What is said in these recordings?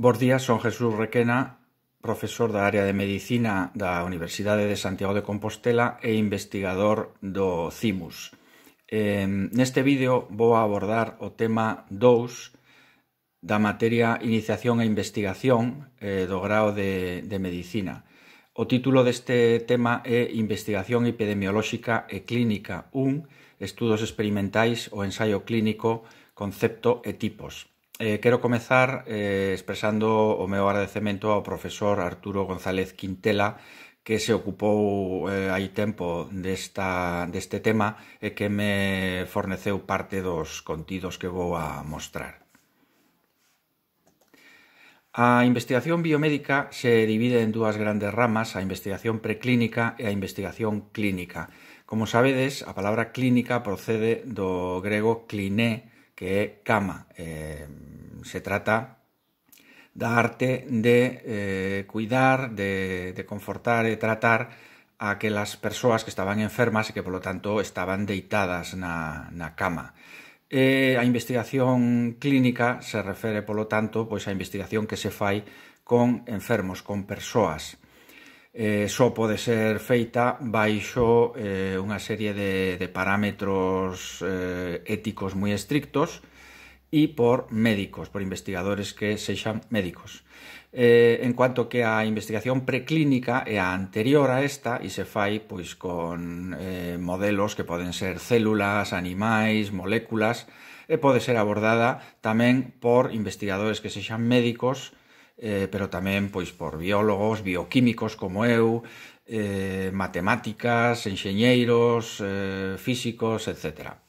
Bos días, son Jesús Requena, profesor da área de Medicina da Universidade de Santiago de Compostela e investigador do CIMUS. Neste vídeo vou abordar o tema 2 da materia Iniciación e Investigación do grao de Medicina. O título deste tema é Investigación epidemiolóxica e clínica 1, estudos experimentais, o ensaio clínico, concepto e tipos. Quero comezar expresando o meu agradecemento ao profesor Arturo González Quintela, que se ocupou hai tempo deste tema e que me forneceu parte dos contidos que vou a mostrar. A investigación biomédica se divide en dúas grandes ramas, a investigación preclínica e a investigación clínica. Como sabedes, a palabra clínica procede do grego kliné, que é cama. Se trata da arte de cuidar, de confortar e tratar a aquelas persoas que estaban enfermas e que, polo tanto, estaban deitadas na cama. A investigación clínica se refere, polo tanto, pois a investigación que se fai con enfermos, con persoas. Só pode ser feita baixo unha serie de parámetros éticos moi estrictos e por médicos, por investigadores que sexan médicos. En cuanto que a investigación preclínica é a anterior a esta e se fai pois con modelos que poden ser células, animais, moléculas, e pode ser abordada tamén por investigadores que sexan médicos, pero tamén pois por biólogos, bioquímicos como eu, matemáticas, enxeñeiros, físicos, etc.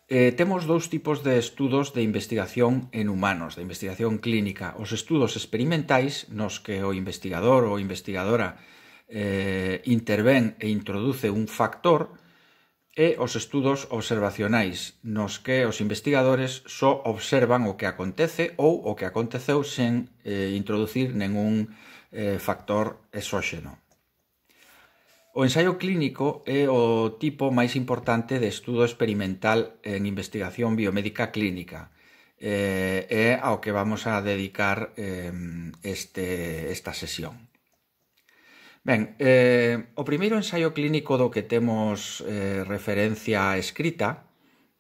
Temos dous tipos de estudos de investigación en humanos, de investigación clínica. Os estudos experimentais, nos que o investigador ou investigadora intervén e introduce un factor, e os estudos observacionais, nos que os investigadores só observan o que acontece ou o que aconteceu sen introducir ningún factor exóxeno. O ensaio clínico é o tipo máis importante de estudo experimental en investigación biomédica clínica. É ao que vamos a dedicar esta sesión. Ben, o primeiro ensaio clínico do que temos referencia escrita,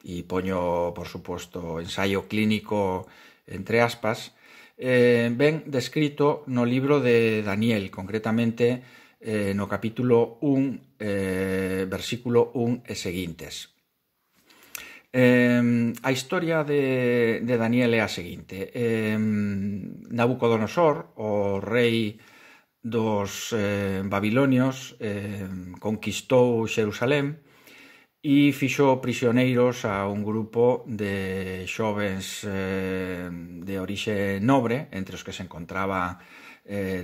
e poño, por suposto, ensaio clínico entre aspas, ben descrito no libro de Daniel, concretamente no capítulo 1, versículo 1 e seguintes. A historia de Daniel é a seguinte. Nabucodonosor, o rei dos babilonios, conquistou Xerusalén e fixo prisioneiros a un grupo de xovens de orixe nobre, entre os que se encontraba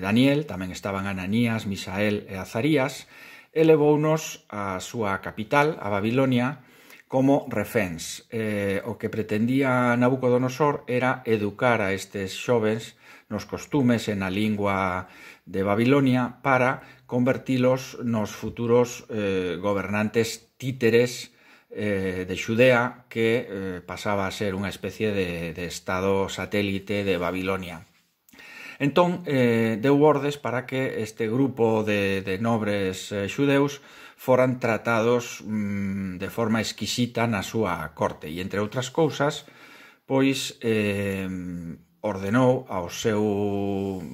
Daniel, tamén estaban Ananías, Misael e Azarías, e levounos á súa capital, a Babilonia, como reféns. O que pretendía Nabucodonosor era educar a estes xovens nos costumes e na lingua de Babilonia para convertilos nos futuros gobernantes títeres de Xudea, que pasaba a ser unha especie de estado satélite de Babilonia. Entón, deu ordes para que este grupo de nobres xudeus foran tratados de forma exquisita na súa corte e, entre outras cousas, pois ordenou ao seu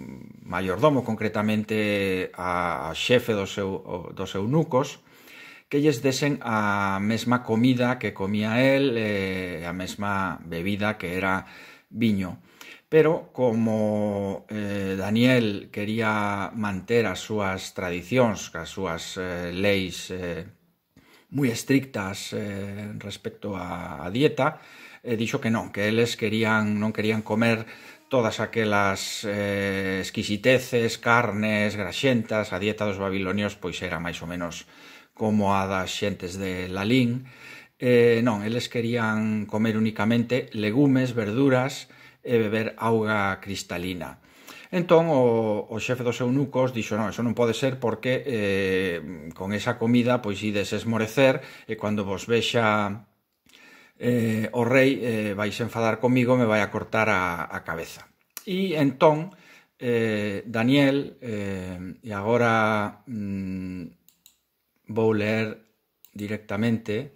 mayordomo, concretamente a xefe dos eunucos, que lles desen a mesma comida que comía el, a mesma bebida que era viño. Pero como Daniel quería manter as súas tradicións, as súas leis moi estrictas respecto á dieta, dixo que non, que eles non querían comer todas aquelas exquisiteces, carnes, graxentas. A dieta dos babilonios pois era máis ou menos como a das xentes de Lalín. Non, eles querían comer únicamente legumes, verduras e beber auga cristalina. Entón, o xefe dos eunucos dixo, non, eso non pode ser porque con esa comida pois ides esmorecer e cando vos vexa o rei vai se enfadar comigo, me vai a cortar a cabeza. E entón, Daniel, e agora vou ler directamente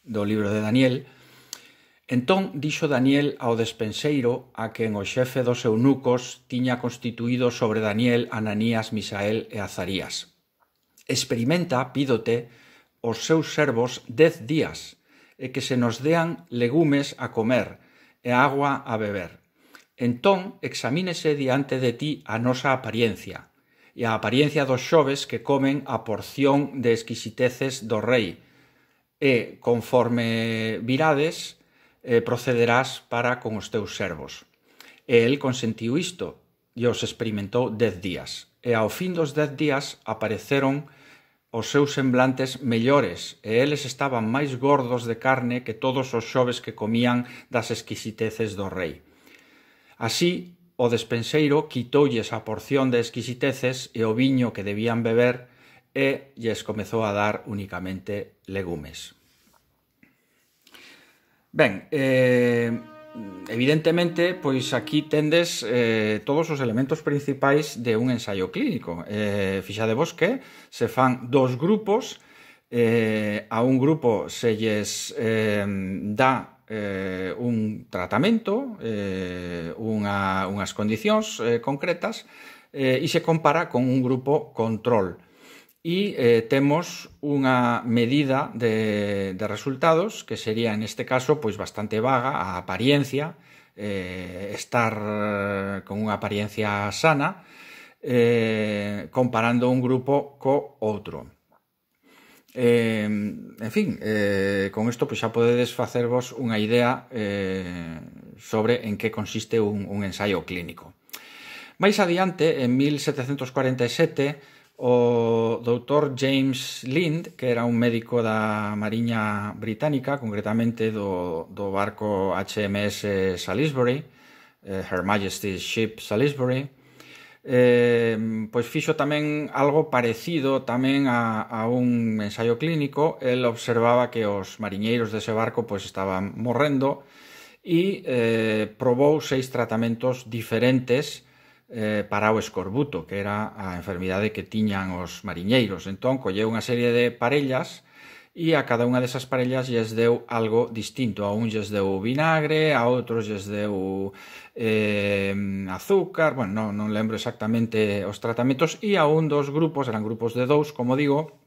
do libro de Daniel. Entón dixo Daniel ao despenseiro a quen o xefe dos eunucos tiña constituído sobre Daniel, Ananías, Misael e Azarías: experimenta, pídote, os seus servos 10 días, e que se nos dean legumes a comer e agua a beber. Entón examínese diante de ti a nosa apariencia, e a apariencia dos xoves que comen a porción de exquisiteces do rei, e conforme virades, procederás para con os teus servos. E el consentiu isto, e os experimentou 10 días. E ao fin dos 10 días apareceron os seus semblantes mellores, e eles estaban máis gordos de carne que todos os xoves que comían das exquisiteces do rei. Así, o despenseiro quitoulles a porción de exquisiteces e o viño que debían beber, e lles comezou a dar únicamente legumes. Ben, evidentemente, pois aquí tendes todos os elementos principais de un ensaio clínico. Fixadevos que se fan dos grupos, a un grupo se lles dá un tratamento, unhas condicións concretas, e se compara con un grupo control. E temos unha medida de resultados que sería, neste caso, pois bastante vaga, a apariencia, estar con unha apariencia sana, comparando un grupo co outro. En fin, con isto pois xa podedes facervos unha idea sobre en que consiste un ensaio clínico. Mais adiante, en 1747, o doutor James Lind, que era un médico da Mariña Británica, concretamente do barco HMS Salisbury, Her Majesty's Ship Salisbury, pois fixo tamén algo parecido tamén a un ensaio clínico. El observaba que os mariñeiros dese barco pois estaban morrendo e probou 6 tratamentos diferentes para o escorbuto, que era a enfermidade que tiñan os mariñeiros. Entón, colleu unha serie de parellas e a cada unha desas parellas lles deu algo distinto. A un lles deu vinagre, a outros lles deu azúcar, bueno, non lembro exactamente os tratamentos, e a un dos grupos, eran grupos de 2, como digo,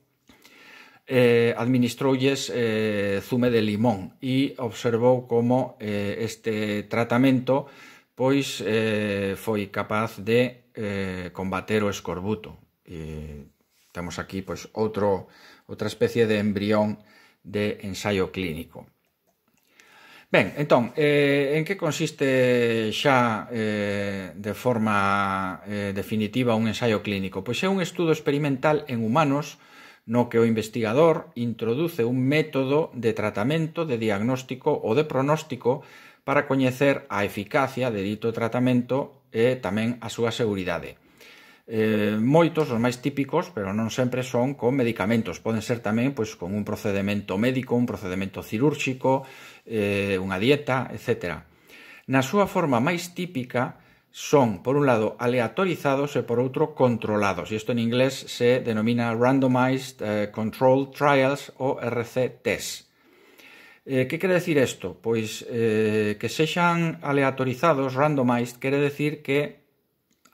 administroulles zume de limón e observou como este tratamento pois foi capaz de combater o escorbuto. Temos aquí pois outra especie de embrión de ensaio clínico. Ben, entón, en que consiste xa de forma definitiva un ensaio clínico? Pois é un estudo experimental en humanos no que o investigador introduce un método de tratamento, de diagnóstico ou de pronóstico para coñecer a eficacia de dito tratamento e tamén a súa seguridade. Moitos, os máis típicos, pero non sempre son con medicamentos. Poden ser tamén pois, con un procedemento médico, un procedemento cirúrxico, unha dieta, etc. Na súa forma máis típica son, por un lado, aleatorizados e por outro, controlados. E isto en inglés se denomina Randomized Controlled Trials ou RCTs. Que quere decir isto? Pois que sexan aleatorizados, randomized, quere decir que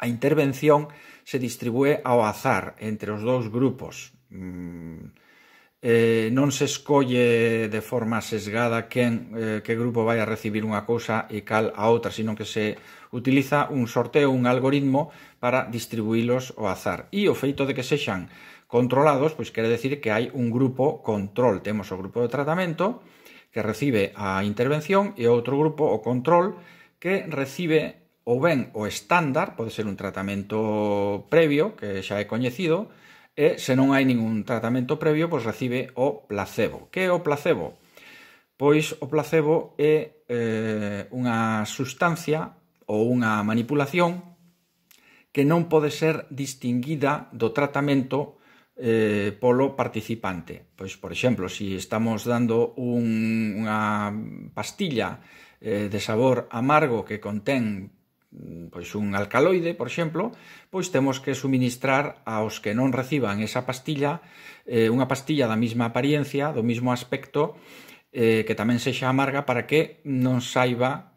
a intervención se distribúe ao azar entre os dous grupos. Non se escolle de forma sesgada que grupo vai a recibir unha cousa e cal a outra, sino que se utiliza un sorteo, un algoritmo para distribuílos ao azar. E o feito de que sexan controlados, pois quere decir que hai un grupo control. Temos o grupo de tratamento, que recibe a intervención, e outro grupo, o control, que recibe ou ben o estándar, pode ser un tratamento previo, que xa é coñecido, e se non hai ningún tratamento previo, pois recibe o placebo. Que é o placebo? Pois o placebo é unha sustancia ou unha manipulación que non pode ser distinguida do tratamento polo participante. Pois, por exemplo, se estamos dando unha pastilla de sabor amargo que contén pois un alcaloide, por exemplo, pois temos que suministrar aos que non reciban esa pastilla unha pastilla da mesma apariencia, do mesmo aspecto, que tamén sexa amarga para que non saiba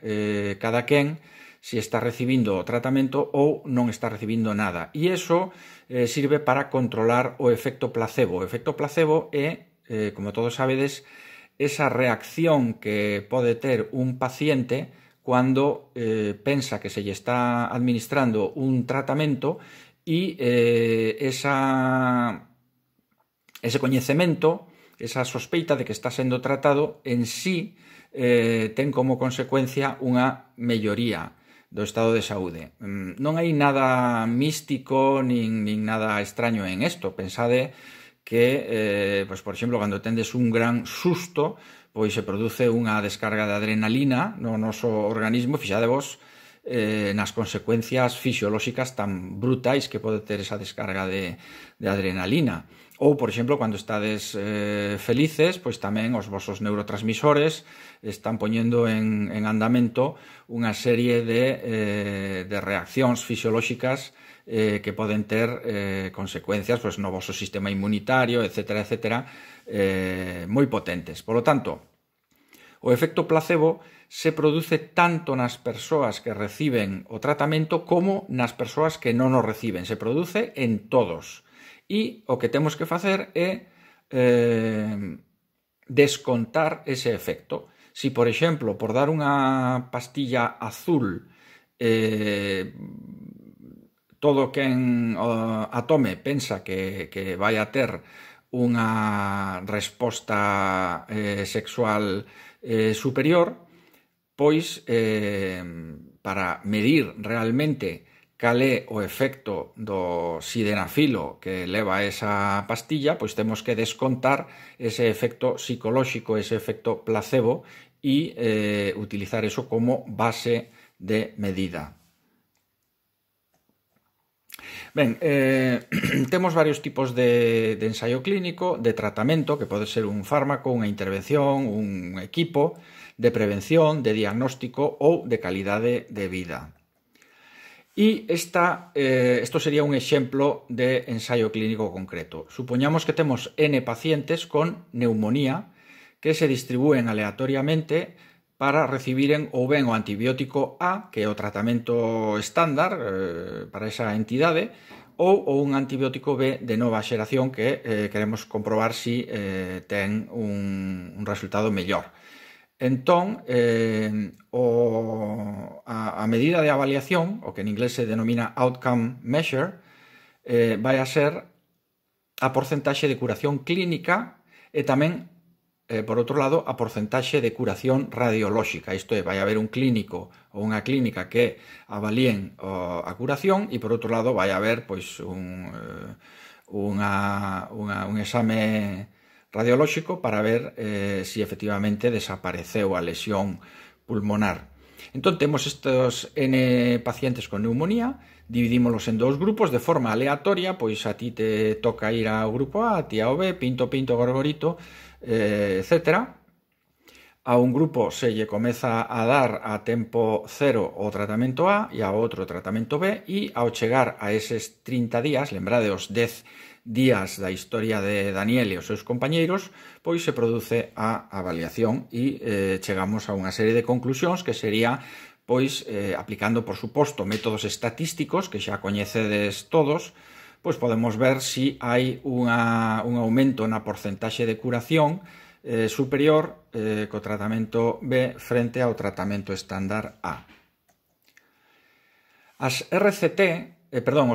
cada quen se está recibindo o tratamento ou non está recibindo nada. E iso sirve para controlar o efecto placebo. O efecto placebo é, como todos sabedes, esa reacción que pode ter un paciente cando pensa que se lle está administrando un tratamento e ese coñecemento, esa sospeita de que está sendo tratado en sí ten como consecuencia unha melloría do estado de saúde. Non hai nada místico nin nada extraño en isto. Pensade que, pois, por exemplo, cando tendes un gran susto, pois se produce unha descarga de adrenalina no noso organismo. Fixadevos nas consecuencias fisiolóxicas tan brutais que pode ter esa descarga de adrenalina. Ou, por exemplo, cando estades felices, pois tamén os vosos neurotransmisores están poñendo en andamento unha serie de reaccións fisiolóxicas que poden ter consecuencias pois, no voso sistema inmunitario, etcétera, etcétera, moi potentes. Por lo tanto, o efecto placebo se produce tanto nas persoas que reciben o tratamento como nas persoas que non o reciben. Se produce en todos. E o que temos que facer é descontar ese efecto. Si, por exemplo, por dar unha pastilla azul, todo quen a tome pensa que vai a ter unha resposta sexual superior, pois para medir realmente cal é o efecto do sildenafilo que leva esa pastilla, pois temos que descontar ese efecto psicolóxico, ese efecto placebo e utilizar eso como base de medida. Ben, temos varios tipos de ensaio clínico, de tratamento, que pode ser un fármaco, unha intervención, un equipo, de prevención, de diagnóstico ou de calidade de vida. E isto sería un exemplo de ensaio clínico concreto. Supoñamos que temos N pacientes con neumonía que se distribúen aleatoriamente para recibiren ou ben o antibiótico A, que é o tratamento estándar para esa entidade, ou un antibiótico B de nova xeración que queremos comprobar si ten un resultado mellor. Entón, a medida de avaliación, o que en inglés se denomina outcome measure, vai a ser a porcentaxe de curación clínica e tamén, por outro lado, a porcentaxe de curación radiolóxica. Isto é, vai haber un clínico ou unha clínica que avalíen a curación e, por outro lado, vai haber pois, un exame radiolóxico para ver si efectivamente desapareceu a lesión pulmonar. Entón, temos estes N pacientes con neumonía, dividímolos en dous grupos de forma aleatoria, pois a ti te toca ir ao grupo A, a ti ao B, pinto, gorgorito, etc. A un grupo se lle comeza a dar a tempo cero o tratamento A e a outro tratamento B, e ao chegar a eses 30 días, lembrade os 10 días da historia de Daniel e os seus compañeiros, pois se produce a avaliación e chegamos a unha serie de conclusións que sería, pois, aplicando, por suposto, métodos estatísticos que xa coñecedes todos, pois podemos ver se hai un aumento na porcentaxe de curación superior co tratamento B frente ao tratamento estándar A. Os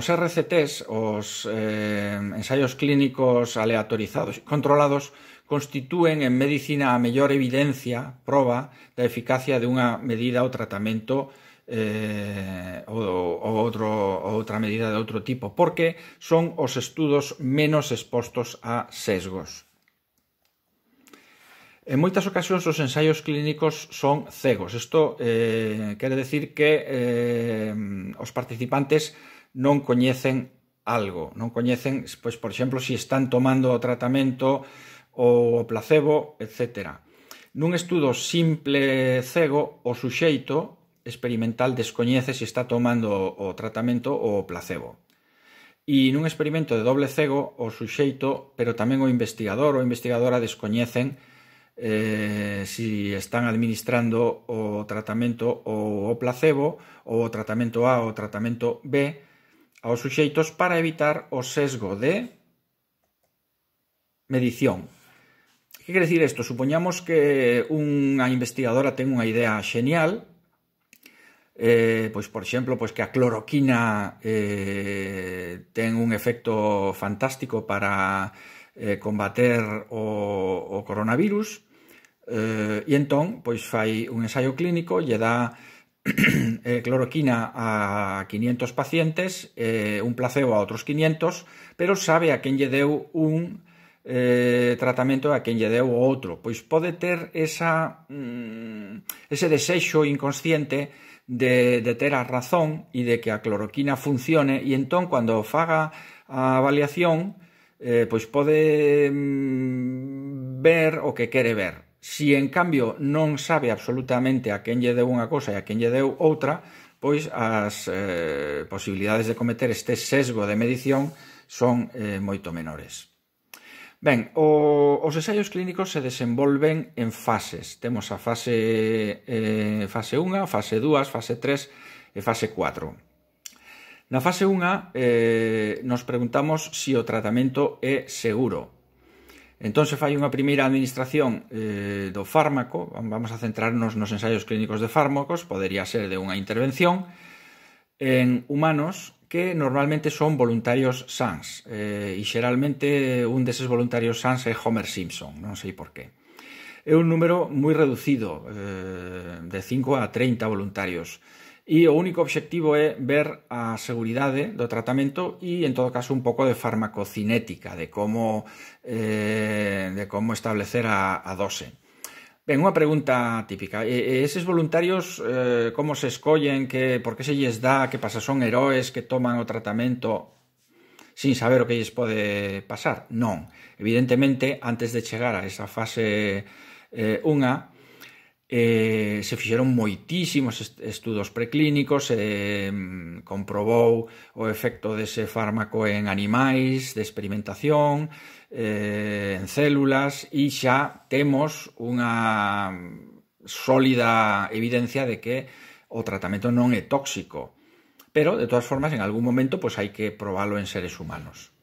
RCTs, os ensaios clínicos aleatorizados e controlados, constitúen en medicina a mellor evidencia, proba da eficacia de unha medida ou tratamento ou outra medida de outro tipo, porque son os estudos menos expostos a sesgos. En moitas ocasións os ensaios clínicos son cegos. Isto quere decir que os participantes non coñecen algo, non coñecen, pois, por exemplo, se están tomando o tratamento ou o placebo, etc. Nun estudo simple cego, o suxeito experimental descoñece se está tomando o tratamento ou o placebo. E nun experimento de doble cego, o suxeito, pero tamén o investigador ou investigadora descoñecen si están administrando o tratamento ou o placebo ou o tratamento A ou o tratamento B aos suxeitos para evitar o sesgo de medición. Que quere dicir isto? Supoñamos que unha investigadora ten unha idea xenial, pois, por exemplo, pois que a cloroquina ten un efecto fantástico para combater o coronavirus, e entón pois fai un ensaio clínico, lle dá cloroquina a 500 pacientes, un placebo a outros 500, pero sabe a quen lle deu un tratamento a quen lle deu o outro. Pois pode ter ese desexo inconsciente de ter a razón e de que a cloroquina funcione, e entón, cando faga a avaliación, pois pode ver o que quere ver. Si, en cambio, non sabe absolutamente a quen lle deu unha cosa e a quen lle deu outra, pois as posibilidades de cometer este sesgo de medición son moito menores. Ben, os ensaios clínicos se desenvolven en fases. Temos a fase 1, fase 2, fase 3 e fase 4. Na fase 1 nos preguntamos se o tratamento é seguro. Entón se fai unha primeira administración do fármaco, vamos a centrarnos nos ensaios clínicos de fármacos, podería ser de unha intervención, en humanos que normalmente son voluntarios sans, e xeralmente un deses voluntarios sans é Homer Simpson, non sei por qué. É un número moi reducido, de 5 a 30 voluntarios, e o único obxectivo é ver a seguridade do tratamento e, en todo caso, un pouco de farmacocinética, de como establecer a dose. Ben, unha pregunta típica. Eses voluntarios, como se escollen? Por que se lles dá? Que pasa? Son heróes que toman o tratamento sin saber o que lles pode pasar? Non. Evidentemente, antes de chegar a esa fase 1, se fixeron moitísimos estudos preclínicos, comprobou o efecto dese fármaco en animais, de experimentación, en células, e xa temos unha sólida evidencia de que o tratamento non é tóxico. Pero, de todas formas, en algún momento pois hai que probalo en seres humanos.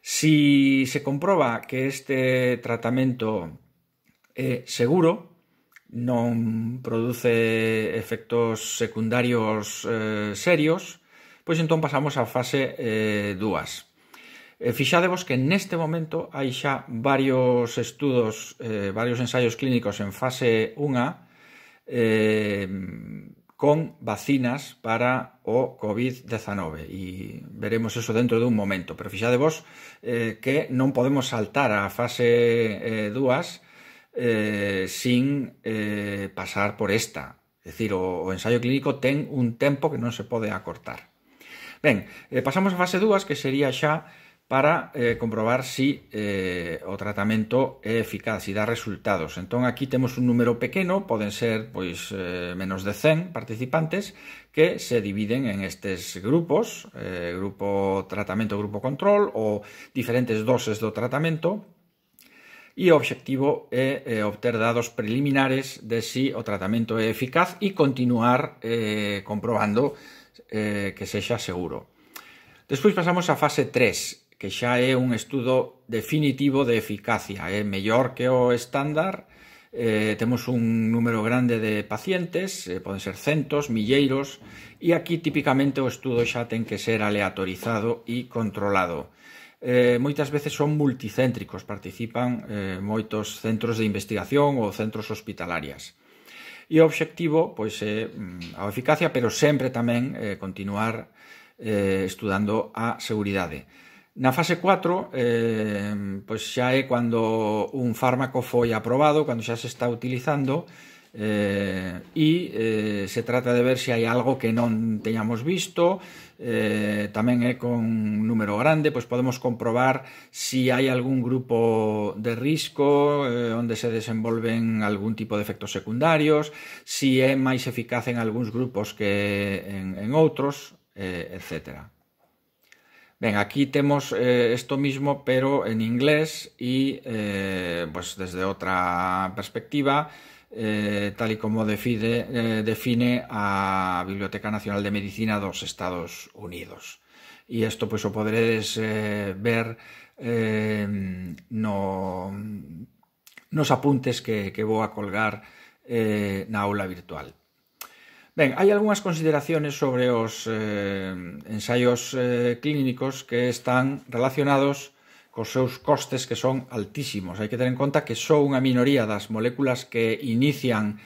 Si se comproba que este tratamento é seguro, non produce efectos secundarios serios, pois entón pasamos á fase 2. Fixadevos que neste momento hai xa varios estudos, varios ensaios clínicos en fase 1 con vacinas para o COVID-19, e veremos eso dentro dun momento, pero fixadevos que non podemos saltar á fase 2 sin pasar por esta. É dicir, o ensaio clínico ten un tempo que non se pode acortar. Ben, pasamos a fase 2, que sería xa para comprobar si o tratamento é eficaz, si dá resultados. Entón, aquí temos un número pequeno, poden ser pois menos de 100 participantes, que se dividen en estes grupos, grupo tratamento, grupo control, ou diferentes doses do tratamento, e o obxectivo é obter dados preliminares de si o tratamento é eficaz e continuar comprobando que sexa seguro. Despois pasamos a fase 3, que xa é un estudo definitivo de eficacia, é mellor que o estándar, temos un número grande de pacientes, poden ser centos, milleiros, e aquí típicamente o estudo xa ten que ser aleatorizado e controlado. Moitas veces son multicéntricos, participan moitos centros de investigación ou centros hospitalarias. E o obxectivo pois é a eficacia, pero sempre tamén continuar estudando a seguridade. Na fase 4, pois xa é cando un fármaco foi aprobado, cando xa se está utilizando, se trata de ver se hai algo que non teñamos visto. Tamén con un número grande, pois podemos comprobar se hai algún grupo de risco onde se desenvolven algún tipo de efectos secundarios, se é máis eficaz en algúns grupos que en outros, etc. Ben, aquí temos isto mismo, pero en inglés e pues desde outra perspectiva, tal y como define a Biblioteca Nacional de Medicina dos Estados Unidos. E isto pois o poderedes ver nos apuntes que vou a colgar na aula virtual. Ben, hai algunhas consideraciones sobre os ensaios clínicos que están relacionados cos seus costes, que son altísimos. Hai que ter en conta que só unha minoría das moléculas que inician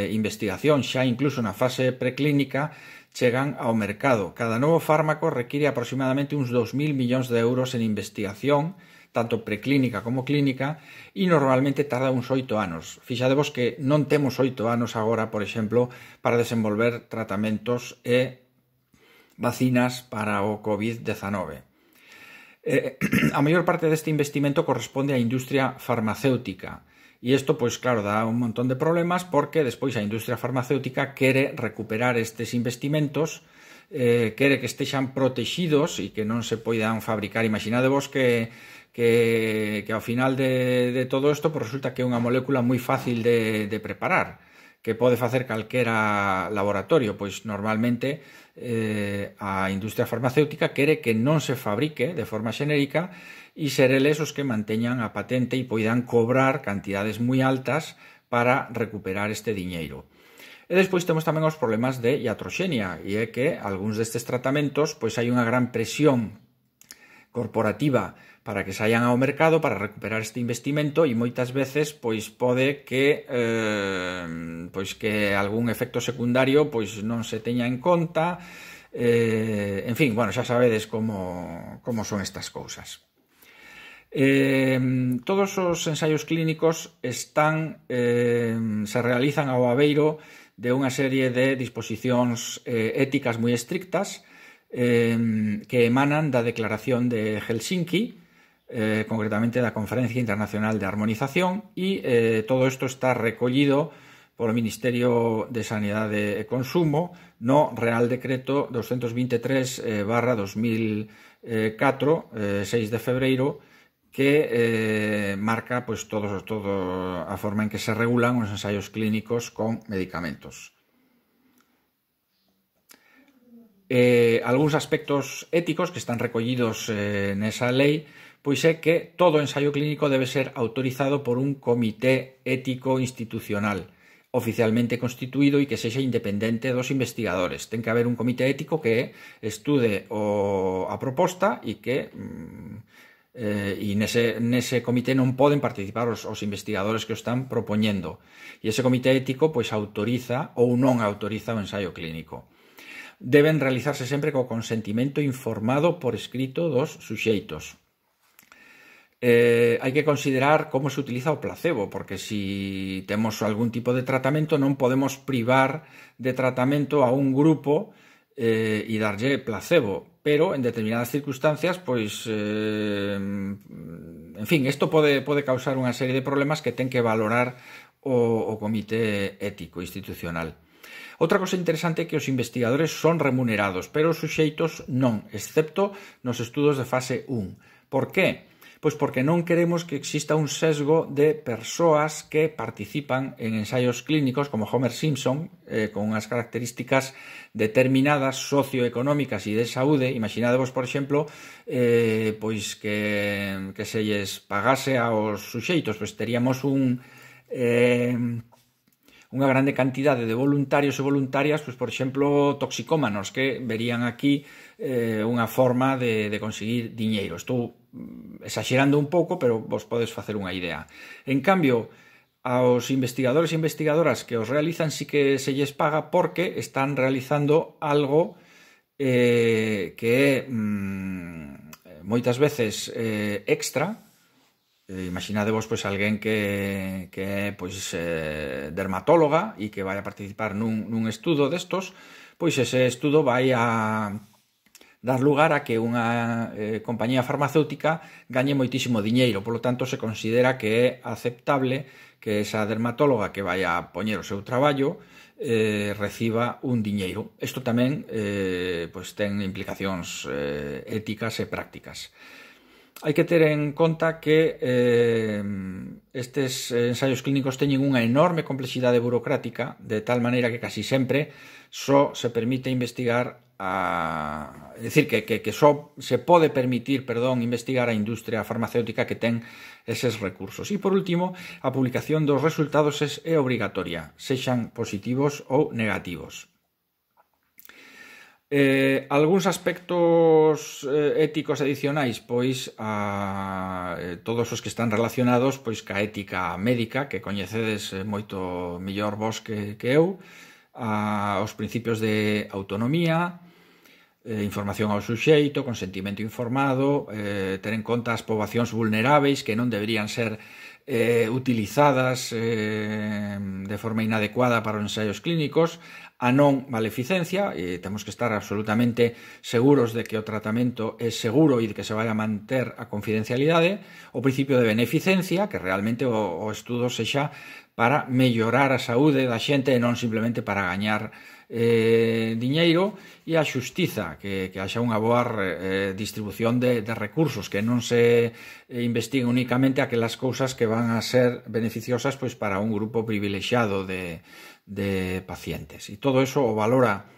investigación xa incluso na fase preclínica chegan ao mercado. Cada novo fármaco require aproximadamente uns 2.000 millóns de euros en investigación, tanto preclínica como clínica, e normalmente tarda uns 8 anos. Fixadevos que non temos 8 anos agora, por exemplo, para desenvolver tratamentos e vacinas para o COVID-19. A maior parte deste investimento corresponde á industria farmacéutica. E isto, pois claro, dá un montón de problemas porque despois a industria farmacéutica quere recuperar estes investimentos, quere que estexan protexidos e que non se poidan fabricar. Imaginadevos que ao final de todo isto pues resulta que é unha molécula moi fácil de preparar, que pode facer calquera laboratorio. Pois normalmente a industria farmacéutica quere que non se fabrique de forma xenérica e ser eles os que manteñan a patente e poidan cobrar cantidades moi altas para recuperar este diñeiro. E despois temos tamén os problemas de iatroxenia, e é que algúns destes tratamentos pois hai unha gran presión corporativa para que saian ao mercado para recuperar este investimento, e moitas veces pois pode que algún efecto secundario pois non se teña en conta. En fin, bueno, xa sabedes como son estas cousas. Todos os ensaios clínicos se realizan ao abeiro de unha serie de disposicións éticas moi estrictas que emanan da Declaración de Helsinki, concretamente da Conferencia Internacional de Armonización, e todo isto está recollido polo Ministerio de Sanidade e Consumo no Real Decreto 223/2004, 6 de febreiro, que marca pois toda a forma en que se regulan os ensaios clínicos con medicamentos. Algúns aspectos éticos que están recollidos nesa lei pois é que todo ensaio clínico debe ser autorizado por un comité ético institucional oficialmente constituído e que sexa independente dos investigadores. Ten que haber un comité ético que estude a proposta e que nese comité non poden participar os investigadores que o están propoñendo, e ese comité ético pois autoriza ou non autoriza o ensaio clínico. Deben realizarse sempre co consentimento informado por escrito dos suxeitos. Hai que considerar como se utiliza o placebo, porque se temos algún tipo de tratamento non podemos privar de tratamento a un grupo e darlle placebo, pero en determinadas circunstancias, pois, en fin, isto pode causar unha serie de problemas que ten que valorar o comité ético institucional. Outra cosa interesante é que os investigadores son remunerados, pero os suxeitos non, excepto nos estudos de fase 1. Por qué? Pois porque non queremos que exista un sesgo de persoas que participan en ensaios clínicos como Homer Simpson, con unhas características determinadas socioeconómicas e de saúde. Imaginadevos, por exemplo, pois que se lles pagase aos suxeitos, pois teríamos unha grande cantidade de voluntarios e voluntarias, pois, por exemplo, toxicómanos, que verían aquí unha forma de conseguir diñeiro. Estou exagerando un pouco, pero vos podes facer unha idea. En cambio, aos investigadores e investigadoras que os realizan sí que se lles paga porque están realizando algo que é moitas veces extra, Imaginadevos pois alguén que é pois dermatóloga e que vai a participar nun estudo destos, pois ese estudo vai a dar lugar a que unha compañía farmacéutica gañe moitísimo diñeiro. Polo tanto, se considera que é aceptable que esa dermatóloga que vai a poñer o seu traballo reciba un diñeiro. Isto tamén pois ten implicacións éticas e prácticas. Hai que ter en conta que estes ensaios clínicos teñen unha enorme complexidade burocrática, de tal maneira que casi sempre só se permite investigar é dicir, que só se pode permitir, investigar a industria farmacéutica que ten eses recursos. E, por último, a publicación dos resultados é obrigatoria, sexan positivos ou negativos. Algúns aspectos éticos adicionais, pois todos os que están relacionados pois ca ética médica, que coñecedes moito mellor vos que eu, os principios de autonomía, información ao suxeito, consentimento informado, ter en conta as poboacións vulneráveis que non deberían ser utilizadas de forma inadecuada para os ensaios clínicos, a non maleficencia, e temos que estar absolutamente seguros de que o tratamento é seguro e de que se vai a manter a confidencialidade, o principio de beneficencia, que realmente o estudo sexa para mellorar a saúde da xente e non simplemente para gañar diñeiro, e a xustiza, que haxa unha boa distribución de recursos, que non se investiguen únicamente aquelas cousas que van a ser beneficiosas pois para un grupo privilexiado de pacientes. E todo eso o valora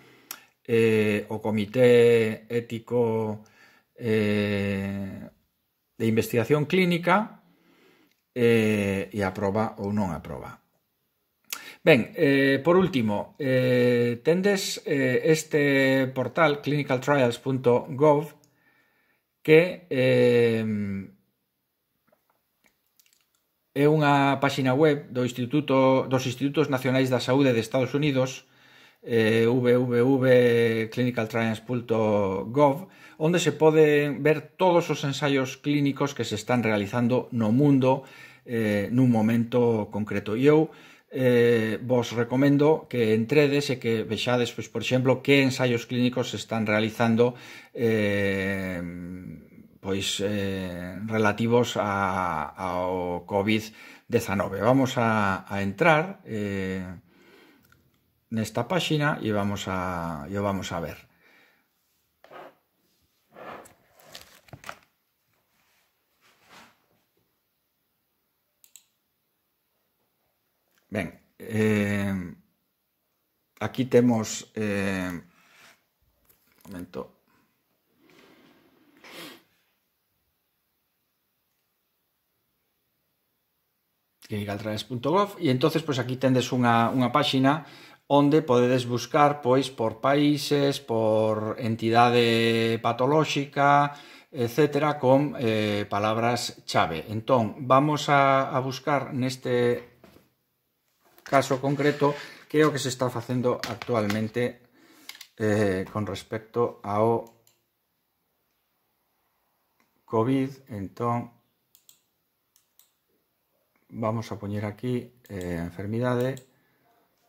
o Comité Ético de Investigación Clínica e aproba ou non aproba. Ben, por último, tendes este portal clinicaltrials.gov que é unha páxina web dos Institutos Nacionais da Saúde de Estados Unidos, www.clinicaltrials.gov, onde se poden ver todos os ensaios clínicos que se están realizando no mundo nun momento concreto. E eu vos recomendo que entredes e que vexades, pois, por exemplo, que ensaios clínicos se están realizando relativos ao COVID-19. Vamos a entrar nesta páxina e vamos a ver. Ben, aquí temos un momento. clinicaltrials.gov, e entonces pois aquí tendes unha páxina onde podedes buscar pois por países, por entidade patolóxica, etcétera, con palabras chave. Entón, vamos a buscar neste caso concreto que é o que se está facendo actualmente con respecto ao COVID. Entón, vamos a poñer aquí enfermidade,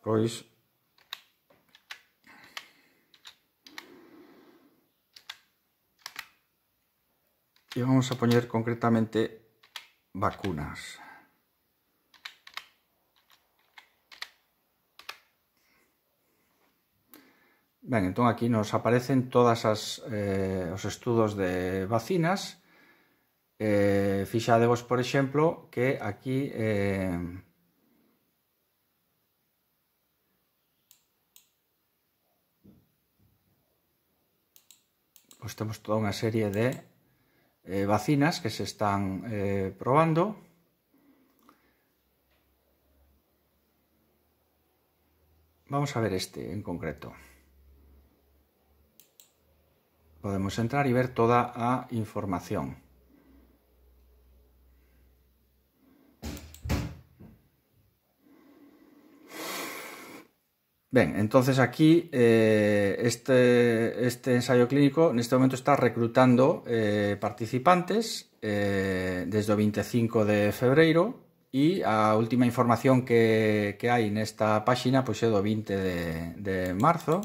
pois e vamos a poñer concretamente vacunas. Ben, entón aquí nos aparecen todas os estudos de vacinas. Fixadevos, por exemplo, que aquí pois temos toda unha serie de vacinas que se están probando. Vamos a ver este en concreto. Podemos entrar e ver toda a información. Ben, entonces aquí este ensayo clínico neste momento está reclutando participantes desde o 25 de febreiro e a última información que hai nesta páxina pois é do 20 de marzo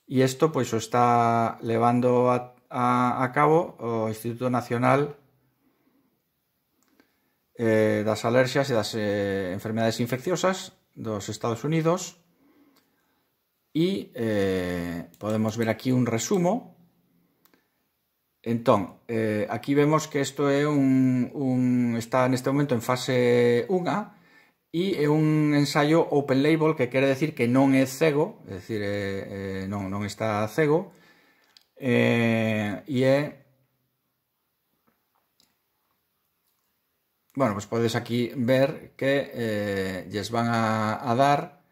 e isto pois o está levando a cabo o Instituto Nacional das Alerxias e das Enfermedades Infecciosas dos Estados Unidos e podemos ver aquí un resumo. Entón, aquí vemos que isto é está neste momento en fase 1 e é un ensayo open label, que quere decir que non é cego, é dicir, non está cego, e é... Bueno, pues podes aquí ver que lles van a dar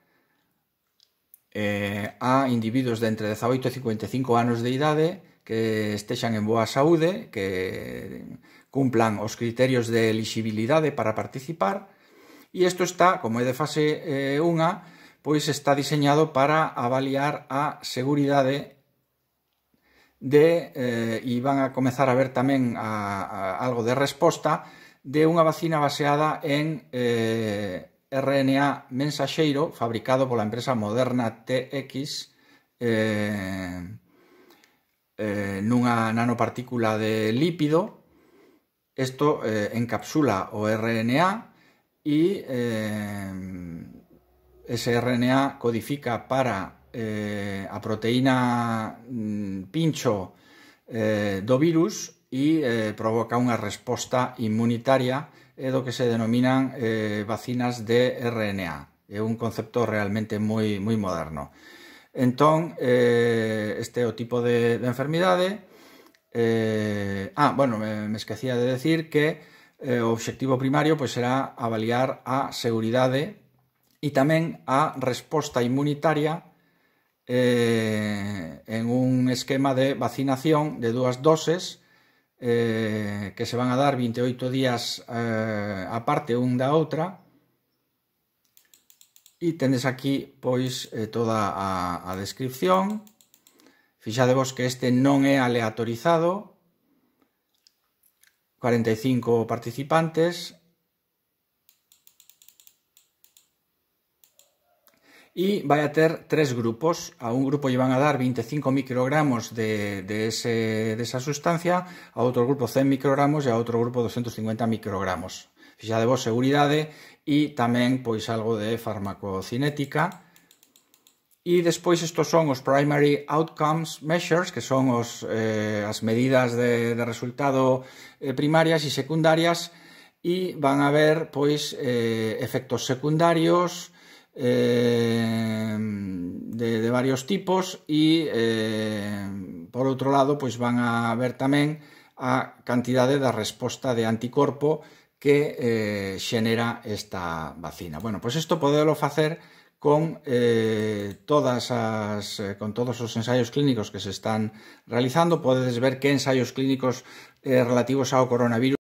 a individuos de entre 18 e 55 anos de idade que estexan en boa saúde, que cumplan os criterios de elixibilidade para participar, e isto está, como é de fase 1, pois está diseñado para avaliar a seguridade e van a comezar a ver tamén algo de resposta de unha vacina baseada en RNA mensaxeiro fabricado pola empresa Moderna TX nunha nanopartícula de lípido. Isto encapsula o RNA e ese RNA codifica para a proteína pincho do virus e provoca unha resposta inmunitaria do que se denominan vacinas de RNA. É un concepto realmente moi moderno. Entón, este é o tipo de enfermidade. Bueno, me esquecía de decir que o obxectivo primario pois será avaliar a seguridade e tamén a resposta inmunitaria en un esquema de vacinación de 2 doses que se van a dar 28 días aparte un da outra, e tendes aquí pois toda a descripción. Fixadevos que este non é aleatorizado, 45 participantes, e vai a ter 3 grupos. A un grupo lle van a dar 25 microgramos desa sustancia, a outro grupo 100 microgramos e a outro grupo 250 microgramos. Fixadevos seguridade e tamén pois algo de farmacocinética. E despois estos son os Primary Outcomes Measures, que son as medidas de resultado primarias e secundarias, e van a ver pois efectos secundarios de varios tipos e por outro lado pois van a ver tamén a cantidade da resposta de anticorpo que xenera esta vacina. Bueno, pois isto podelo facer con todos os ensaios clínicos que se están realizando. Podedes ver que ensaios clínicos relativos ao coronavirus